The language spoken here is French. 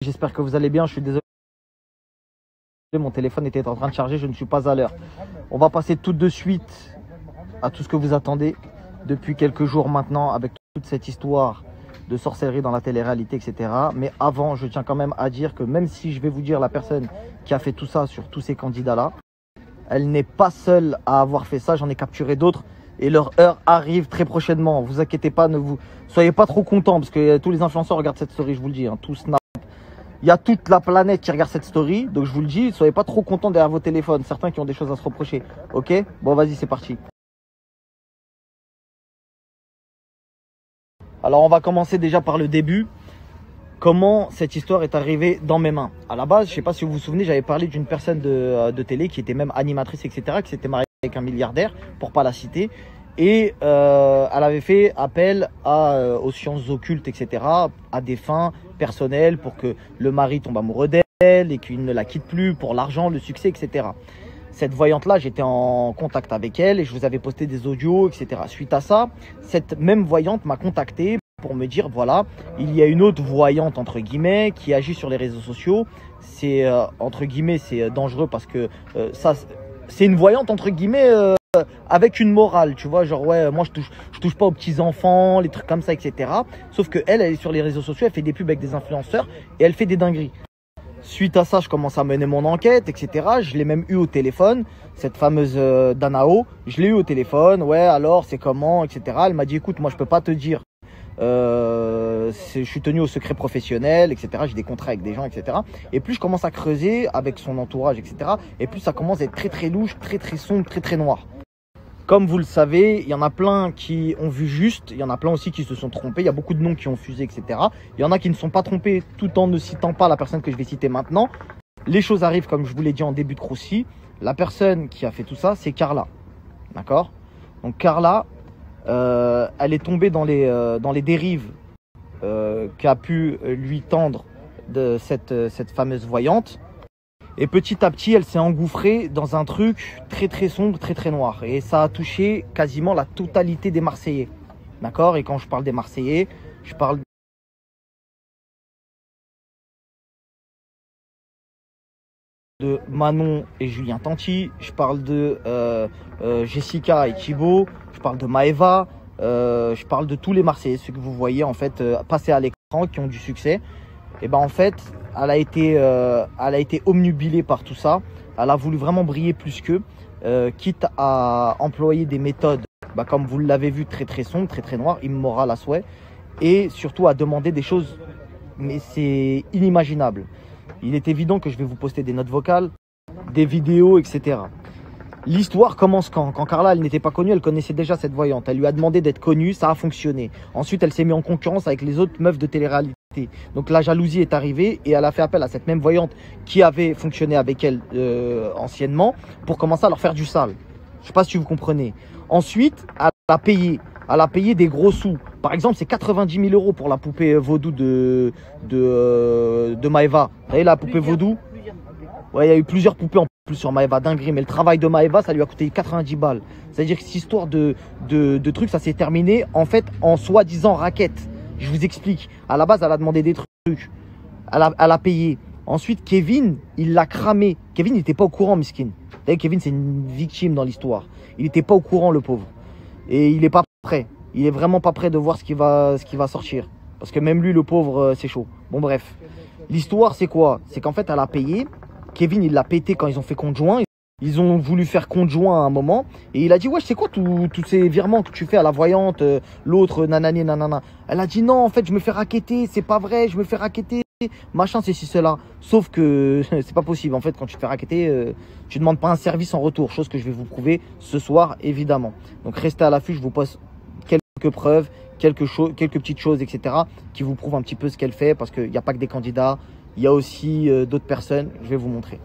J'espère que vous allez bien, je suis désolé, mon téléphone était en train de charger, je ne suis pas à l'heure. On va passer tout de suite à tout ce que vous attendez depuis quelques jours maintenant avec toute cette histoire de sorcellerie dans la télé-réalité, etc. Mais avant, je tiens quand même à dire que même si je vais vous dire la personne qui a fait tout ça sur tous ces candidats-là, elle n'est pas seule à avoir fait ça, j'en ai capturé d'autres et leur heure arrive très prochainement. Vous inquiétez pas, ne vous soyez pas trop contents parce que tous les influenceurs regardent cette story, je vous le dis, hein, tous snap. Il y a toute la planète qui regarde cette story, donc je vous le dis, soyez pas trop contents derrière vos téléphones. Certains qui ont des choses à se reprocher. Ok? Bon, vas-y, c'est parti. Alors, on va commencer déjà par le début. Comment cette histoire est arrivée dans mes mains? À la base, je ne sais pas si vous vous souvenez, j'avais parlé d'une personne de télé qui était même animatrice, etc., qui s'était mariée avec un milliardaire, pour pas la citer. Et elle avait fait appel aux sciences occultes, etc., à des fins personnelles pour que le mari tombe amoureux d'elle et qu'il ne la quitte plus pour l'argent, le succès, etc. Cette voyante-là, j'étais en contact avec elle et je vous avais posté des audios, etc. Suite à ça, cette même voyante m'a contacté pour me dire, voilà, il y a une autre voyante, entre guillemets, qui agit sur les réseaux sociaux. C'est, entre guillemets, c'est dangereux parce que ça, c'est une voyante, entre guillemets, avec une morale, tu vois, genre ouais, moi je touche pas aux petits enfants, les trucs comme ça, etc. Sauf que elle est sur les réseaux sociaux, elle fait des pubs avec des influenceurs et elle fait des dingueries. Suite à ça, je commence à mener mon enquête, etc. Je l'ai même eu au téléphone, cette fameuse Danao, je l'ai eu au téléphone, ouais, alors c'est comment, etc. Elle m'a dit, écoute, moi je peux pas te dire, je suis tenu au secret professionnel, etc. J'ai des contrats avec des gens, etc. Et plus je commence à creuser avec son entourage, etc. Et plus ça commence à être très très louche, très très sombre, très très noir. Comme vous le savez, il y en a plein qui ont vu juste, il y en a plein aussi qui se sont trompés, il y a beaucoup de noms qui ont fusé, etc. Il y en a qui ne sont pas trompés tout en ne citant pas la personne que je vais citer maintenant. Les choses arrivent comme je vous l'ai dit en début de croussi. La personne qui a fait tout ça, c'est Carla. D'accord? Donc Carla, elle est tombée dans les dérives qu'a pu lui tendre de cette fameuse voyante. Et petit à petit, elle s'est engouffrée dans un truc très très sombre, très très noir. Et ça a touché quasiment la totalité des Marseillais. D'accord? Et quand je parle des Marseillais, je parle de Manon et Julien Tanti, je parle de Jessica et Thibaut, je parle de Maëva, je parle de tous les Marseillais, ceux que vous voyez en fait passer à l'écran, qui ont du succès. Et ben en fait, elle a été omnubilée par tout ça. Elle a voulu vraiment briller plus qu'eux, quitte à employer des méthodes, comme vous l'avez vu, très très sombres, très très noires, immorales à souhait, et surtout à demander des choses, mais c'est inimaginable. Il est évident que je vais vous poster des notes vocales, des vidéos, etc. L'histoire commence quand Carla, elle n'était pas connue, elle connaissait déjà cette voyante. Elle lui a demandé d'être connue, ça a fonctionné. Ensuite, elle s'est mise en concurrence avec les autres meufs de télé-réalité. Donc la jalousie est arrivée et elle a fait appel à cette même voyante qui avait fonctionné avec elle anciennement pour commencer à leur faire du sale. Je ne sais pas si vous comprenez. Ensuite, elle a payé des gros sous. Par exemple, c'est 90 000 € pour la poupée vaudou de Maëva. Vous voyez la poupée vaudou? Ouais, il y a eu plusieurs poupées en plus sur Maëva, dinguerie. Mais le travail de Maëva, ça lui a coûté 90 balles. C'est-à-dire que cette histoire de trucs, ça s'est terminé en fait en soi-disant raquette. Je vous explique. À la base, elle a demandé des trucs. Elle a payé. Ensuite, Kevin, il l'a cramé. Kevin n'était pas au courant, miskin. Vous savez, Kevin, c'est une victime dans l'histoire. Il n'était pas au courant, le pauvre. Et il n'est pas prêt. Il est vraiment pas prêt de voir ce qui va sortir. Parce que même lui, le pauvre, c'est chaud. Bon, bref. L'histoire, c'est quoi? C'est qu'en fait, elle a payé. Kevin, il l'a pété quand ils ont fait compte joint. Ils ont voulu faire compte joint à un moment. Et il a dit, ouais, c'est quoi tous ces virements que tu fais à la voyante, l'autre, nanani, nanana. Elle a dit, non, en fait, je me fais racketter. C'est pas vrai, je me fais racketter. Machin, c'est ci, cela. Sauf que c'est pas possible. En fait, quand tu te fais racketter, tu demandes pas un service en retour. Chose que je vais vous prouver ce soir, évidemment. Donc, restez à l'affût. Je vous pose quelques preuves, quelques petites choses, etc. qui vous prouvent un petit peu ce qu'elle fait. Parce qu'il n'y a pas que des candidats. Il y a aussi d'autres personnes. Je vais vous montrer.